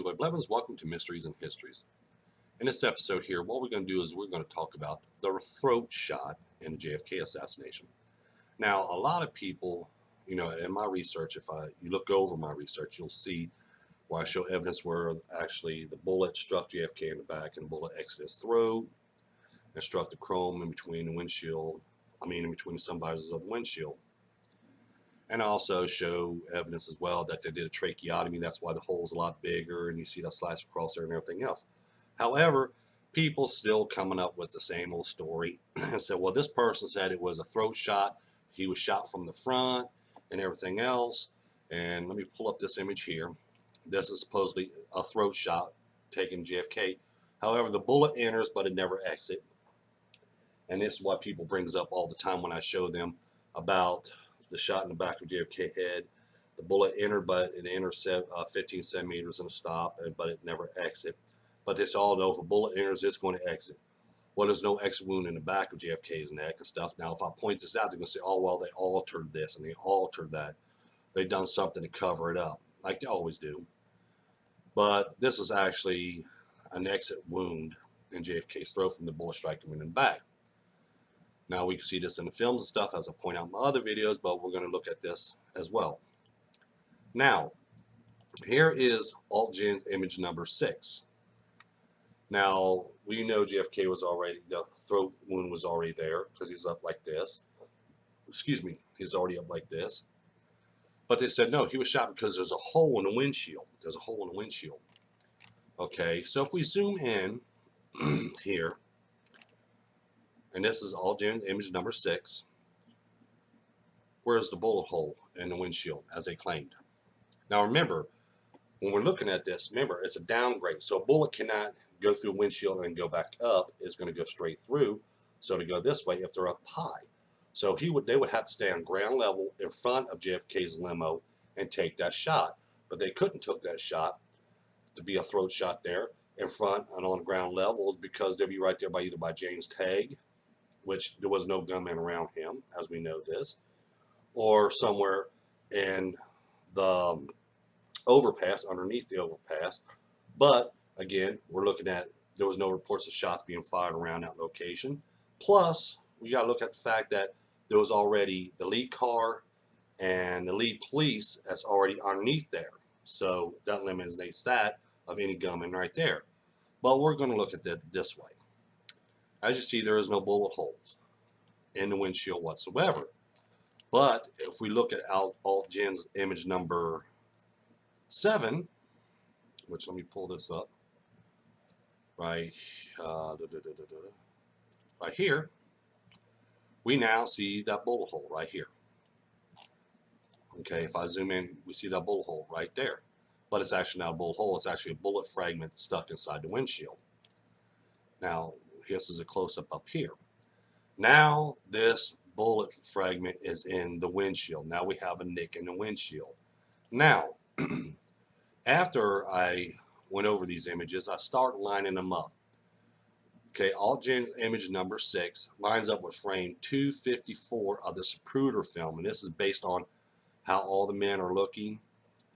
Leroy Blevins. Welcome to Mysteries and Histories. In this episode here, what we're going to do is we're going to talk about the throat shot in the JFK assassination. Now, a lot of people, in my research, you look over my research, you'll see where I show evidence where actually the bullet struck JFK in the back and the bullet exited his throat and struck the chrome in between the windshield, in between the sunvisors of the windshield. And I also show evidence as well that they did a tracheotomy. That's why the hole's a lot bigger and you see that slice across there and everything else. However, people still coming up with the same old story and said, well, this person said it was a throat shot. He was shot from the front and everything else. And let me pull up this image here. This is supposedly a throat shot taken JFK. However, the bullet enters, but it never exits. And this is what people brings up all the time when I show them about the shot in the back of JFK head. The bullet entered, but it entered 15 centimeters and stopped, but it never exit. But they all know if a bullet enters, it's going to exit. Well, there's no exit wound in the back of JFK's neck and stuff. Now, if I point this out, they're going to say, oh, well, they altered this and they altered that. They've done something to cover it up, like they always do. But this is actually an exit wound in JFK's throat from the bullet striking him in the back. Now we can see this in the films and stuff as I point out in my other videos, but we're going to look at this as well. Now, here is Alt-Gen's image number 6. Now, we know JFK was already, the throat wound was already there because he's up like this. Excuse me, he's already up like this. But they said, no, he was shot because there's a hole in the windshield. There's a hole in the windshield. Okay, so if we zoom in here, and this is Alt-Gen's image number 6. Where's the bullet hole in the windshield, as they claimed? Now remember, when we're looking at this, remember, it's a downgrade. So a bullet cannot go through a windshield and go back up. It's going to go straight through. So to go this way, if they're up high. So they would have to stay on ground level in front of JFK's limo and take that shot. But they couldn't take that shot to be a throat shot there in front and on ground level because they'd be right there by either by James Tagg, which there was no gunman around him, as we know this, or somewhere in the overpass, underneath the overpass. But again, we're looking at, there was no reports of shots being fired around that location. Plus, we got to look at the fact that there was already the lead car and the lead police that's already underneath there. So that eliminates that of any gunman right there. But we're going to look at it this way. As you see, there is no bullet holes in the windshield whatsoever. But if we look at Alt-Gen's image number 7, which let me pull this up, right here, we now see that bullet hole right here. Okay, if I zoom in, we see that bullet hole right there. But it's actually not a bullet hole, it's actually a bullet fragment stuck inside the windshield. Now, this is a close-up up here. Now this bullet fragment is in the windshield. Now we have a nick in the windshield. Now, after I went over these images, I start lining them up. Okay, Alt-Gen's image number 6 lines up with frame 254 of the Zapruder film, and this is based on how all the men are looking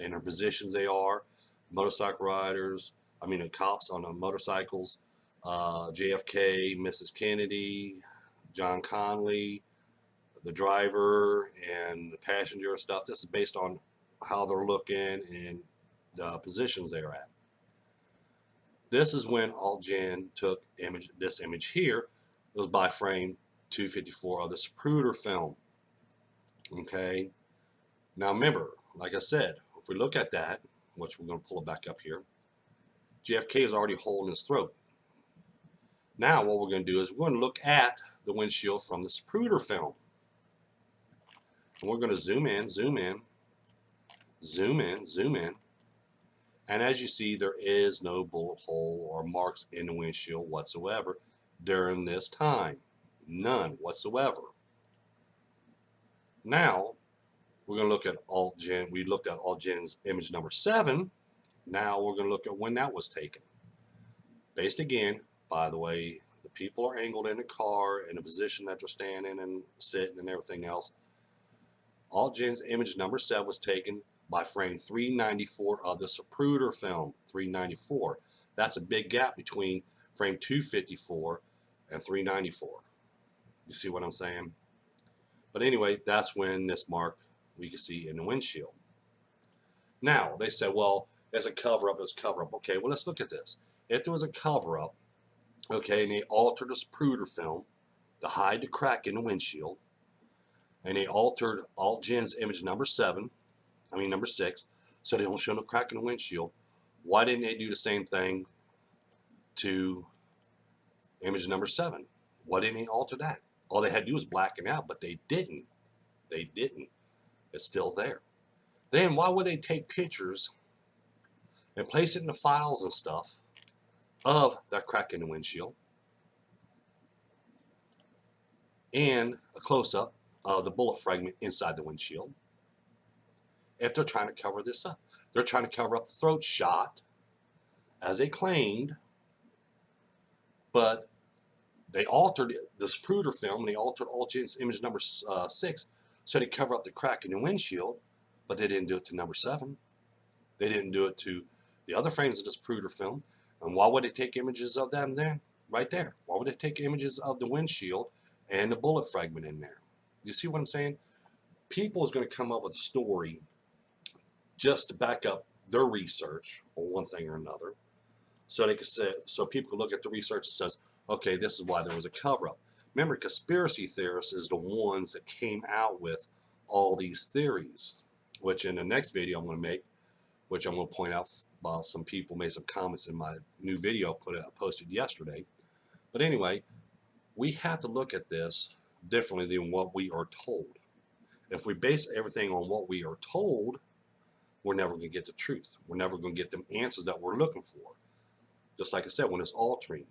and their positions they are, motorcycle riders, the cops on the motorcycles, JFK, Mrs. Kennedy, John Connally, the driver, and the passenger stuff. This is based on how they're looking and the positions they're at. This is when Alt-Gen took this image here. It was by frame 254 of the Zapruder film. Okay. Now remember, like I said, if we look at that, which we're going to pull it back up here, JFK is already holding his throat. Now what we're going to do is we're going to look at the windshield from the Zapruder film. And we're going to zoom in, zoom in, zoom in, zoom in. And as you see, there is no bullet hole or marks in the windshield whatsoever during this time. None whatsoever. Now, we're going to look at Alt-Gen. We looked at Alt-Gen's image number 7. Now we're going to look at when that was taken. Based again, by the way, the people are angled in the car in the position that they're standing and sitting and everything else. Alt-Gen's image number 7 was taken by frame 394 of the Zapruder film, 394. That's a big gap between frame 254 and 394. You see what I'm saying? But anyway, that's when this mark we can see in the windshield. Now, they said, well, it's a cover-up, it's a cover-up. Okay, well, let's look at this. If there was a cover-up, okay, and they altered the Zapruder film to hide the crack in the windshield, and they altered Alt-Gen's image number 6, so they don't show no crack in the windshield, why didn't they do the same thing to image number 7? Why didn't they alter that? All they had to do was blacken out, but they didn't. They didn't. It's still there. Then why would they take pictures and place it in the files and stuff of that crack in the windshield and a close-up of the bullet fragment inside the windshield if they're trying to cover this up? They're trying to cover up the throat shot as they claimed, but they altered the Zapruder film and they altered Alt-Gen's image number 6 so they cover up the crack in the windshield, but they didn't do it to number 7. They didn't do it to the other frames of the Zapruder film. And why would they take images of them then? Right there. Why would they take images of the windshield and the bullet fragment in there? You see what I'm saying? People is going to come up with a story just to back up their research on one thing or another, so they can say, so people can look at the research that says, okay, this is why there was a cover-up. Remember, conspiracy theorists is the ones that came out with all these theories, which in the next video I'm going to make, which I'm going to point out, some people made some comments in my new video posted yesterday. But anyway, we have to look at this differently than what we are told. If we base everything on what we are told, we're never going to get the truth. We're never going to get the answers that we're looking for. Just like I said, when it's altering.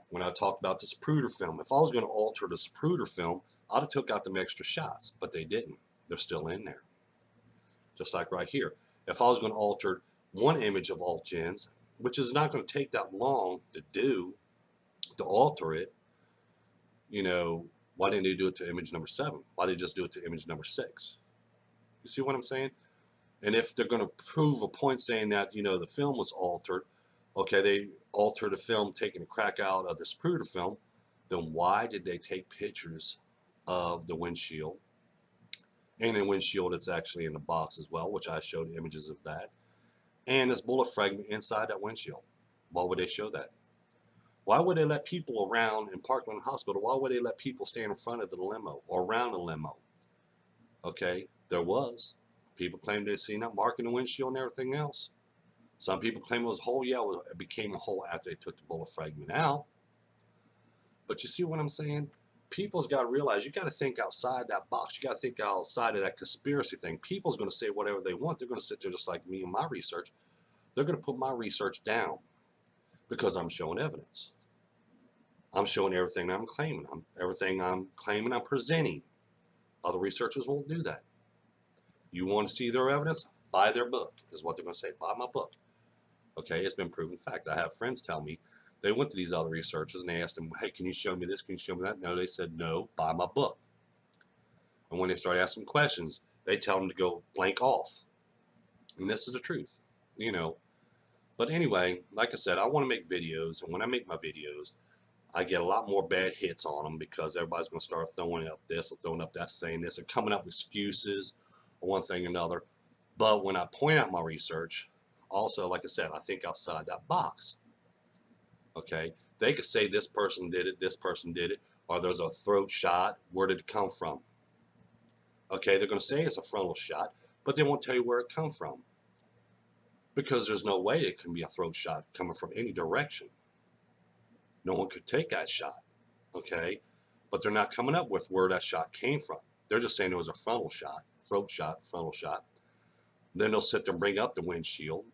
When I talked about the Zapruder film, if I was going to alter the Zapruder film, I'd have took out them extra shots, but they didn't. They're still in there. Just like right here. If I was going to alter one image of Alt-Gen's, which is not going to take that long to do, to alter it, you know, why didn't they do it to image number 7? Why did they just do it to image number 6? You see what I'm saying? And if they're going to prove a point saying that, you know, the film was altered, okay, they altered the film, taking a crack out of the Zapruder film, then why did they take pictures of the windshield and the windshield that's actually in the box as well, which I showed images of that, and this bullet fragment inside that windshield? Why would they show that? Why would they let people around in Parkland Hospital? Why would they let people stand in front of the limo or around the limo? Okay, there was. People claimed they'd seen that mark in the windshield and everything else. Some people claim it was a hole. Yeah, it became a hole after they took the bullet fragment out. But you see what I'm saying? People's got to realize, you got to think outside that box. You got to think outside of that conspiracy thing. People's going to say whatever they want. They're going to sit there just like me and my research. They're going to put my research down because I'm showing evidence. I'm showing everything I'm claiming. Everything I'm claiming, I'm presenting. Other researchers won't do that. You want to see their evidence? Buy their book, is what they're going to say. Buy my book. Okay, it's been proven fact. I have friends tell me they went to these other researchers and they asked them, hey, can you show me this? Can you show me that? No, they said, no, buy my book. And when they start asking questions, they tell them to go blank off. And this is the truth, you know. But anyway, like I said, I want to make videos. And when I make my videos, I get a lot more bad hits on them because everybody's going to start throwing up this or throwing up that, saying this, or coming up with excuses or one thing or another. But when I point out my research, also, like I said, I think outside that box. Okay, they could say this person did it, or there's a throat shot. Where did it come from? Okay, they're going to say it's a frontal shot, but they won't tell you where it come from, because there's no way it can be a throat shot coming from any direction. No one could take that shot. Okay, but they're not coming up with where that shot came from. They're just saying it was a frontal shot, throat shot, frontal shot. Then they'll sit there and bring up the windshield.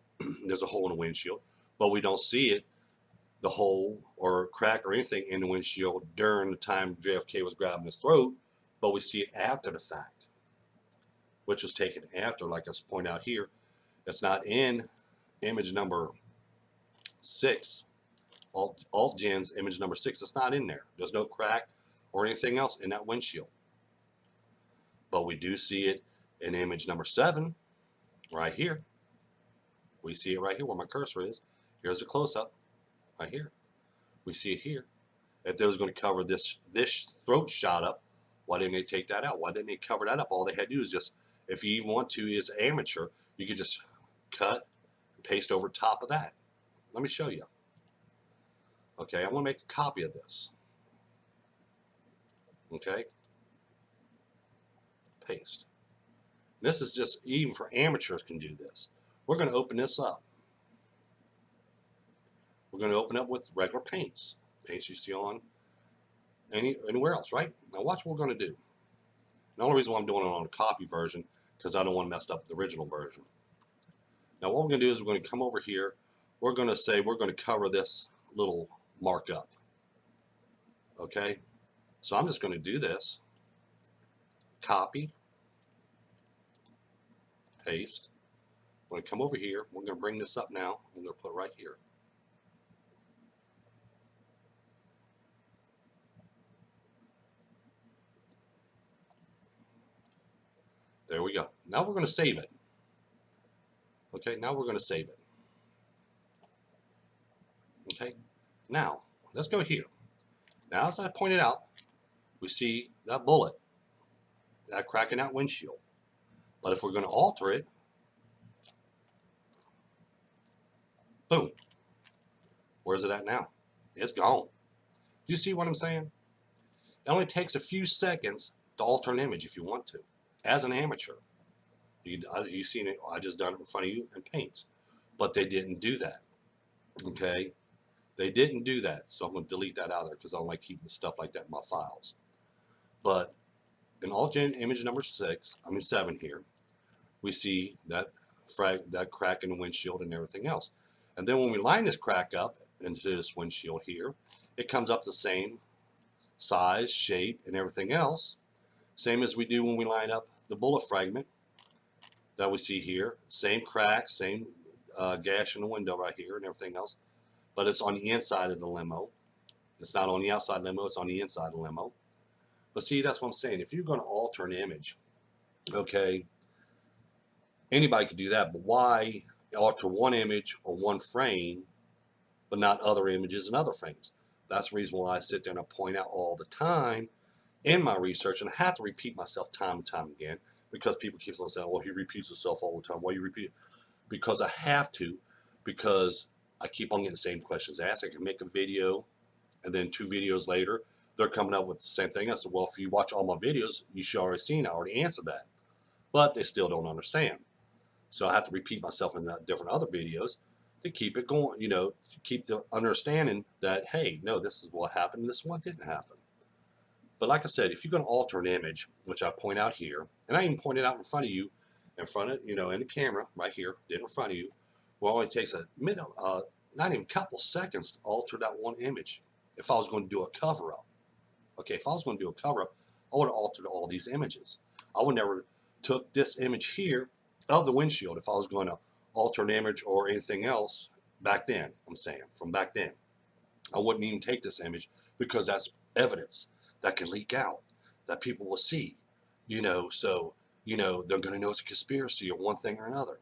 There's a hole in the windshield, but we don't see it, the hole or crack or anything in the windshield during the time JFK was grabbing his throat, but we see it after the fact, which was taken after, like I pointed out here. It's not in image number 6, Alt-Gen's image number 6. It's not in there. There's no crack or anything else in that windshield. But we do see it in image number 7, right here. We see it right here where my cursor is. Here's a close-up right here. We see it here. If they was going to cover this throat shot up, why didn't they take that out? Why didn't they cover that up? All they had to do is just, if you even want to, as amateur, you could just cut and paste over top of that. Let me show you. Okay, I want to make a copy of this. Okay, paste. This is just, even for amateurs can do this. We're going to open this up. We're going to open up with regular paints you see on anywhere else, right? Now watch what we're going to do. The only reason why I'm doing it on a copy version, because I don't want to mess up the original version. Now what we're going to do is we're going to come over here. We're going to say we're going to cover this little markup. Okay, so I'm just going to do this. Copy, paste. I'm going to come over here. We're going to bring this up now. I'm going to put it right here. There we go. Now we're going to save it. Okay, now we're going to save it. Okay, now let's go here. Now, as I pointed out, we see that bullet, that crack in that windshield. But if we're going to alter it, boom, where's it at now? It's gone. Do you see what I'm saying? It only takes a few seconds to alter an image if you want to, as an amateur. You've seen it, I just done it in front of you in paints. But they didn't do that, okay? They didn't do that, so I'm going to delete that out of there because I don't like keeping stuff like that in my files. But in alt-gen image number 7 here, we see that crack in the windshield and everything else. And then when we line this crack up into this windshield here, it comes up the same size, shape, and everything else. Same as we do when we line up the bullet fragment that we see here. Same crack, same gash in the window right here and everything else. But it's on the inside of the limo. It's not on the outside limo, it's on the inside of the limo. But see, that's what I'm saying. If you're going to alter an image, okay, anybody could do that, but why alter one image or one frame, but not other images and other frames? That's the reason why I sit there and I point out all the time in my research, and I have to repeat myself time and time again, because people keep on saying, well, he repeats himself all the time. Why you repeat it? Because I have to, because I keep on getting the same questions asked. I can make a video, and then 2 videos later, they're coming up with the same thing. I said, well, if you watch all my videos, you should already seen, I already answered that. But they still don't understand. So I have to repeat myself in different other videos to keep it going, you know, to keep the understanding that, hey, no, this is what happened, this is what didn't happen. But like I said, if you're going to alter an image, which I point out here, and I even pointed out in front of you, in the camera right here, in front of you, well, it only takes a minute, not even a couple seconds to alter that one image. If I was going to do a cover-up, okay, if I was going to do a cover-up, I would have altered all these images. I would never took this image here of the windshield if I was going to alter an image or anything else back then. I'm saying from back then, I wouldn't even take this image, because that's evidence that can leak out, that people will see, you know, so, you know, they're going to know it's a conspiracy or one thing or another.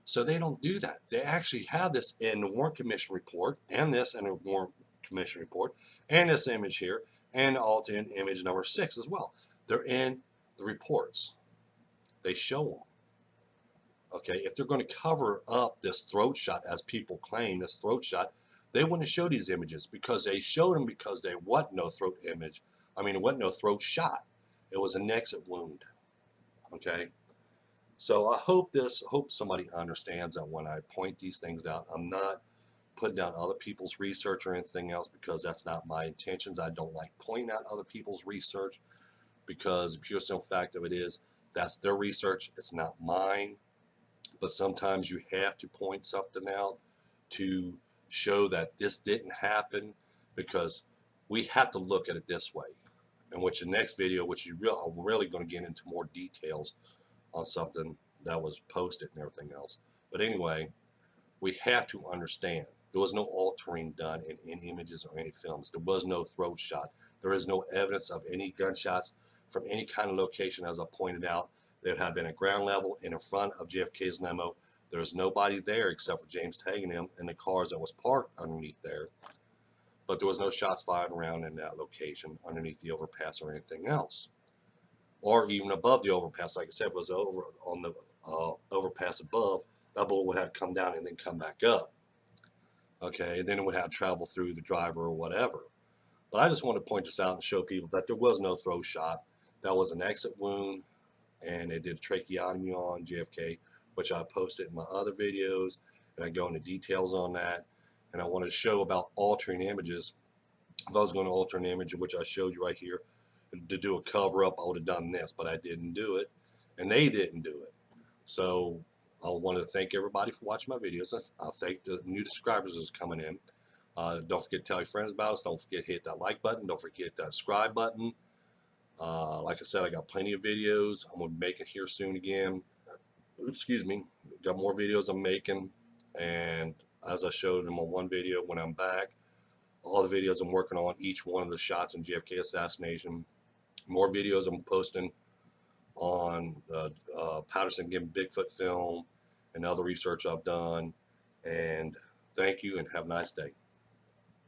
So they don't do that. They actually have this in the Warren Commission report, and this in the Warren Commission report, and this image here, and alt-in image number 6 as well. They're in the reports. They show them. Okay, if they're going to cover up this throat shot, as people claim, this throat shot, they wouldn't show these images, because they showed them because there wasn't no throat image. I mean, it wasn't no throat shot. It was an exit wound. Okay, so I hope somebody understands that when I point these things out, I'm not putting down other people's research or anything else, because that's not my intentions. I don't like pointing out other people's research, because the pure simple fact of it is, that's their research. It's not mine. But sometimes you have to point something out to show that this didn't happen, because we have to look at it this way. In which the next video, which I'm really going to get into more details on something that was posted and everything else. But anyway, we have to understand there was no altering done in any images or any films. There was no throat shot. There is no evidence of any gunshots from any kind of location, as I pointed out, There had been at ground level and in front of JFK's limo. There was nobody there except for James tagging him and the cars that was parked underneath there. But there was no shots fired around in that location underneath the overpass or anything else. Or even above the overpass. Like I said, if it was over on the overpass above, that bullet would have to come down and then come back up. Okay, and then it would have to travel through the driver or whatever. But I just want to point this out and show people that there was no throw shot. That was an exit wound, and it did a tracheotomy on JFK, which I posted in my other videos, and I go into details on that. And I wanted to show about altering images. If I was going to alter an image, which I showed you right here, to do a cover up, I would have done this, but I didn't do it, and they didn't do it. So I wanted to thank everybody for watching my videos. I thank the new subscribers that's coming in. Don't forget to tell your friends about us. Don't forget to hit that like button. Don't forget that subscribe button. Like I said, I got plenty of videos. I'm going to be making here soon again. Excuse me. Got more videos I'm making. And as I showed in my one video, when I'm back, all the videos I'm working on, each one of the shots in JFK assassination. More videos I'm posting on Patterson Gim Bigfoot film and other research I've done. And thank you and have a nice day.